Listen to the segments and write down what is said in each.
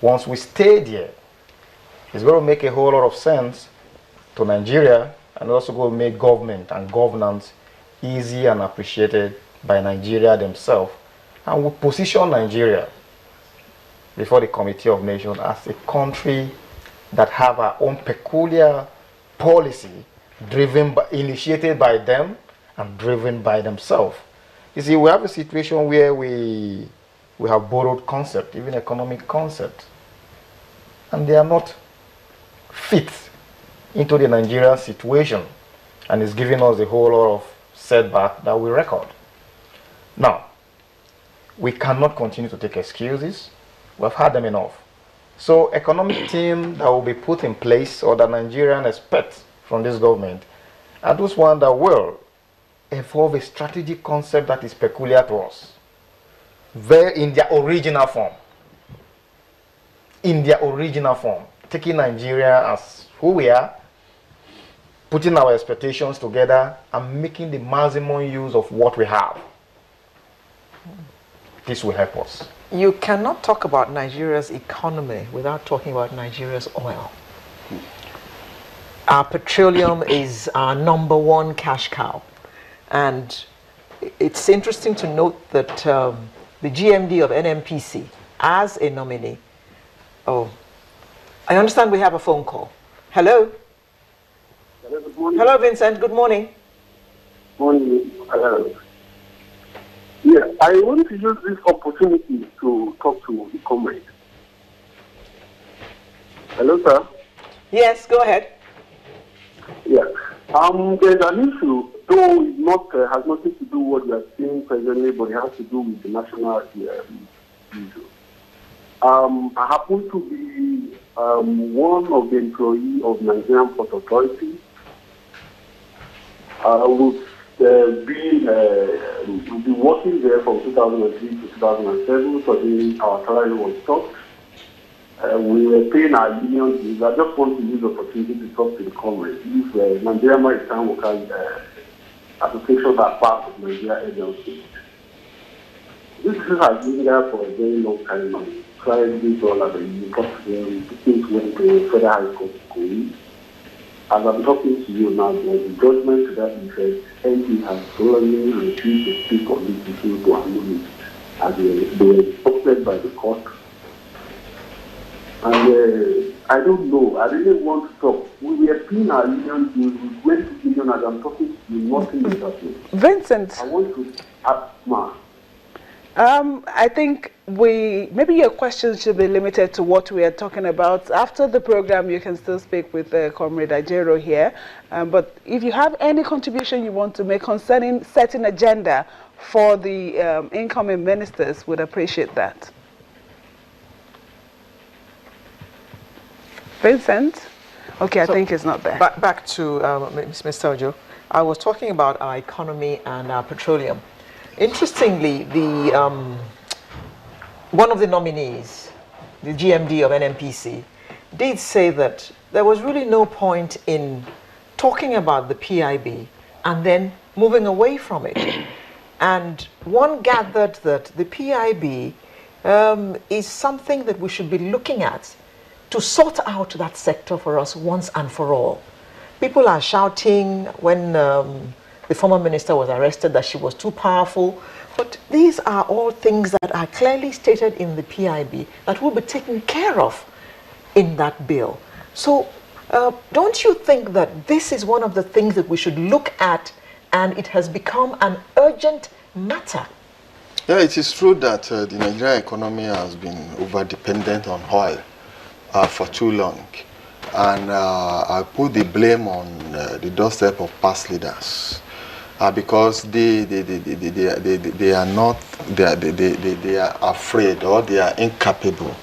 Once we stay there, it's going to make a whole lot of sense to Nigeria, and also going to make government and governance easy and appreciated by Nigeria themselves, and will position Nigeria before the Committee of Nations as a country that have our own peculiar policy initiated by them and driven by themselves. You see, we have a situation where we have borrowed concept, even economic concept, and they are not fit into the Nigerian situation, and it's giving us a whole lot of setback that we record. Now, we cannot continue to take excuses. We've had them enough. So economic team that will be put in place, or that Nigerians expect from this government, are those ones that will evolve a strategic concept that is peculiar to us, in their original form. In their original form, taking Nigeria as who we are, putting our expectations together, and making the maximum use of what we have. This will help us. You cannot talk about Nigeria's economy without talking about Nigeria's oil. Our petroleum is our #1 cash cow. And it's interesting to note that the GMD of NNPC, as a nominee, oh, I understand we have a phone call. Hello? Hello, good morning. Hello, Vincent. Good morning. Morning. Yeah, I want to use this opportunity to talk to the comrade. Hello, sir. Yes, go ahead. Yeah. There's an issue, though it not has nothing to do with what we are seeing presently, but it has to do with the national issue. I happen to be one of the employees of Nigerian Port Authority. We've been working there from 2003 to 2007, so our salary was stopped. We were paying our union dues. I just want to use the opportunity to talk to the comrade. If Nigeria Maritime Workers Association are part of Nigeria agency. This has been there for a very long time now. Trying to do all of the talk to them, things went to Federal High Court. As I'm talking to you now, there's a judgment to that effect. NP has solemnly refused to speak on this issue to annul it, as they were instructed by the court. And I don't know, I really want to talk. We were paying our union dues, we went to union as I'm talking to you, nothing is happening. Vincent. I want to ask Ma. I think maybe your questions should be limited to what we are talking about. After the program, you can still speak with Comrade Ajero here. But if you have any contribution you want to make concerning setting agenda for the incoming ministers, would appreciate that. Vincent? Okay, so I think it's not there. Back to Mr. Ojo. I was talking about our economy and our petroleum. Interestingly, one of the nominees, the GMD of NNPC, did say that there was really no point in talking about the PIB and then moving away from it. And one gathered that the PIB is something that we should be looking at to sort out that sector for us once and for all. People are shouting when the former minister was arrested that she was too powerful, but these are all things that are clearly stated in the PIB that will be taken care of in that bill. So don't you think that this is one of the things that we should look at, and it has become an urgent matter? Yeah, it is true that the Nigerian economy has been over-dependent on oil for too long. And I put the blame on the doorstep of past leaders. Because they are afraid, or they are incapable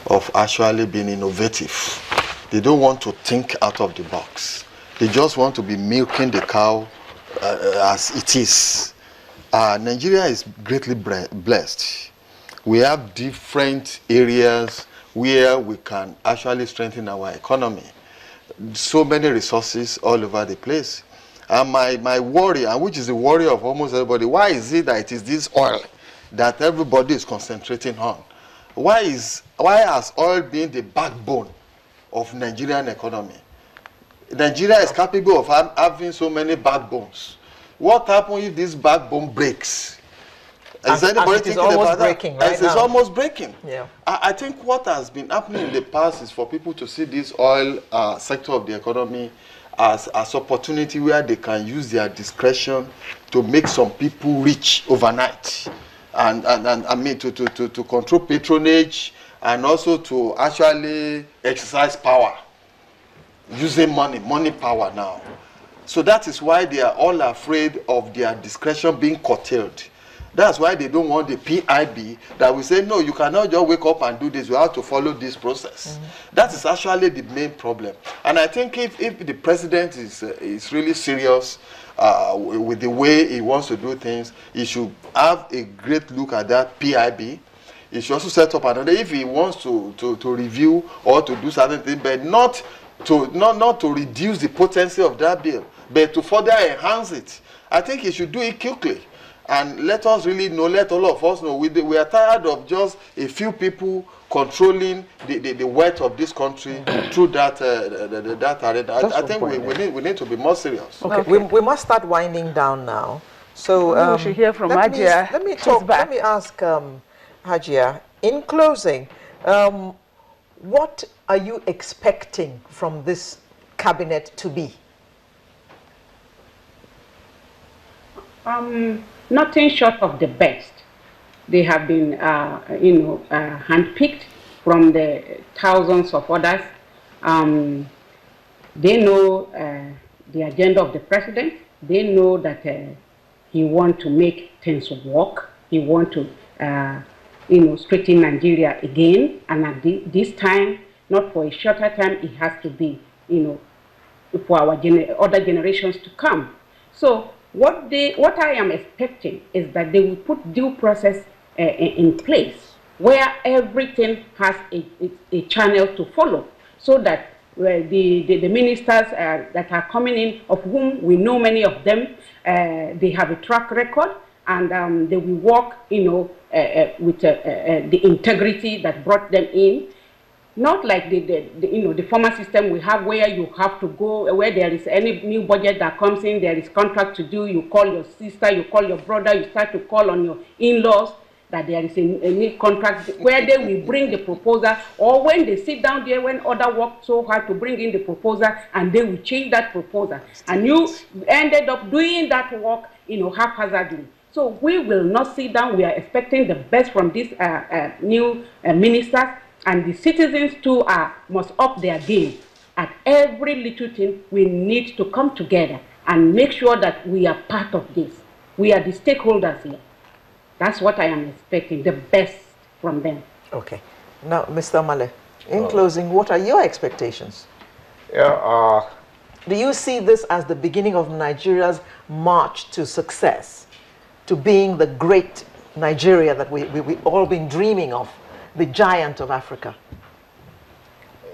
of actually being innovative. They don't want to think out of the box. They just want to be milking the cow as it is. Nigeria is greatly blessed. We have different areas where we can actually strengthen our economy. So many resources all over the place. And my worry, and which is the worry of almost everybody, why is it that it is this oil that everybody is concentrating on? why has oil been the backbone of Nigerian economy? Nigeria is capable of having so many backbones. What happens if this backbone breaks? Is anybody thinking about that? It's almost breaking. Yeah. I think what has been happening in the past is for people to see this oil sector of the economy as opportunity where they can use their discretion to make some people rich overnight, and I mean to control patronage, and also to actually exercise power using money power now. So that is why they are all afraid of their discretion being curtailed. That's why they don't want the PIB that will say, no, you cannot just wake up and do this. You have to follow this process. That is actually the main problem. And I think if the president is really serious with the way he wants to do things, he should have a great look at that PIB. He should also set up another, if he wants to review or to do certain things, but not to reduce the potency of that bill, but to further enhance it. I think he should do it quickly. And let us really know, let all of us know, we are tired of just a few people controlling the wealth of this country through that arena. I think we need to be more serious. Okay. We must start winding down now. So we should hear from Hajia. Let me ask Hajia, in closing, what are you expecting from this cabinet to be? Nothing short of the best. They have been, handpicked from the thousands of others. They know the agenda of the president. They know that he wants to make things work. He wants to, straighten Nigeria again. And at this time, not for a shorter time, it has to be, for our other generations to come. So what I am expecting is that they will put due process in place where everything has a channel to follow, so that the ministers that are coming in, of whom we know many of them, they have a track record, and they will work, with the integrity that brought them in. Not like the former system we have, where you have to go, where there is any new budget that comes in, there is contract to do, you call your sister, you call your brother, you start to call on your in-laws that there is a new contract, where they will bring the proposal, or when they sit down there, when others work so hard to bring in the proposal, and they will change that proposal. And you ended up doing that work, haphazardly. So we will not sit down. We are expecting the best from these new ministers. And the citizens too must up their game. At every little thing, we need to come together and make sure that we are part of this. We are the stakeholders here. That's what I am expecting, the best from them. Okay. Now, Mr. Male, in closing, what are your expectations? Yeah. Do you see this as the beginning of Nigeria's march to success, to being the great Nigeria that we've all been dreaming of? The giant of Africa?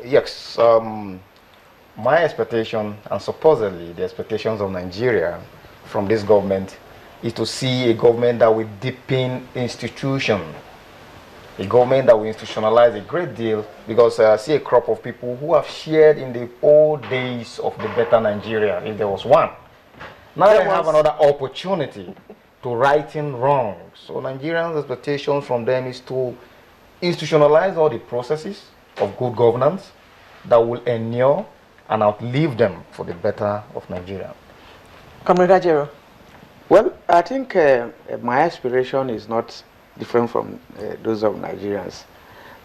Yes, my expectation, and supposedly the expectations of Nigeria from this government, is to see a government that will deepen institution, a government that will institutionalize a great deal, because I see a crop of people who have shared in the old days of the better Nigeria, if there was one. Now they have another opportunity to righting wrongs. So Nigerians' expectations from them is to institutionalize all the processes of good governance that will endure and outlive them for the better of Nigeria. Comrade Ajero. Well, I think my aspiration is not different from those of Nigerians.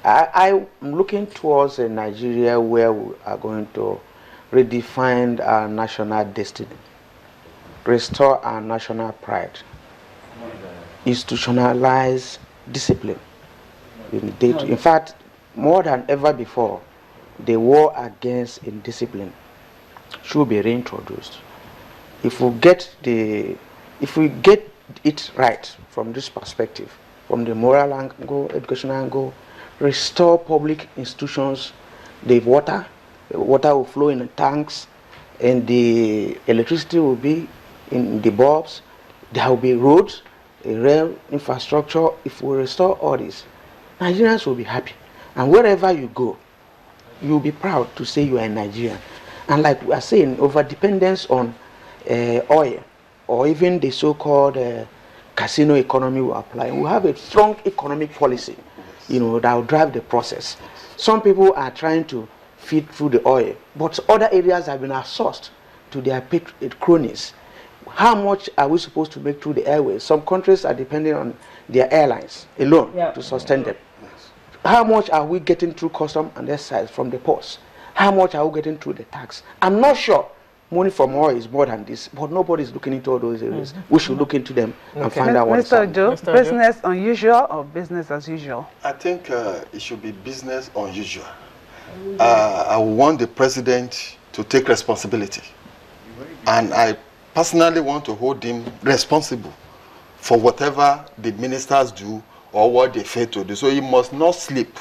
I'm looking towards a Nigeria where we are going to redefine our national destiny, restore our national pride, institutionalize discipline. In fact, more than ever before, the war against indiscipline should be reintroduced. If we get it right from this perspective, from the moral angle, educational angle, restore public institutions, the water will flow in the tanks, and the electricity will be in the bulbs, there will be roads, rail infrastructure. If we restore all this, Nigerians will be happy. And wherever you go, you'll be proud to say you are a Nigerian. And like we are saying, over-dependence on oil, or even the so-called casino economy will apply. We have a strong economic policy, that will drive the process. Some people are trying to feed through the oil, but other areas have been outsourced to their cronies. How much are we supposed to make through the airways? Some countries are depending on their airlines alone to sustain them. How much are we getting through custom and excise from the ports? How much are we getting through the tax? I'm not sure money from oil is more than this, but nobody's looking into all those areas. We should look into them and find out what's Mr. Joe, business unusual or business as usual? I think it should be business unusual. I want the president to take responsibility. And I personally want to hold him responsible for whatever the ministers do or what they fail to do. So he must not sleep.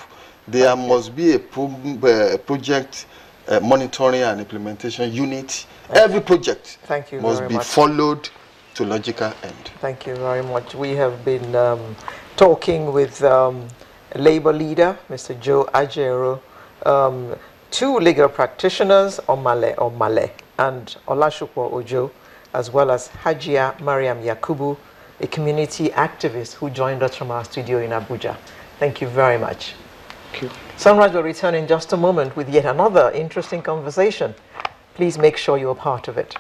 There must be a project monitoring and implementation unit. Every project must be followed to logical end. Thank you very much. We have been talking with Labour leader, Mr. Joe Ajaero, two legal practitioners, Omale and Olashukwu Ojo, as well as Hajia Mariam Yakubu, a community activist who joined us from our studio in Abuja. Thank you very much. Thank you. Sunrise will return in just a moment with yet another interesting conversation. Please make sure you're part of it.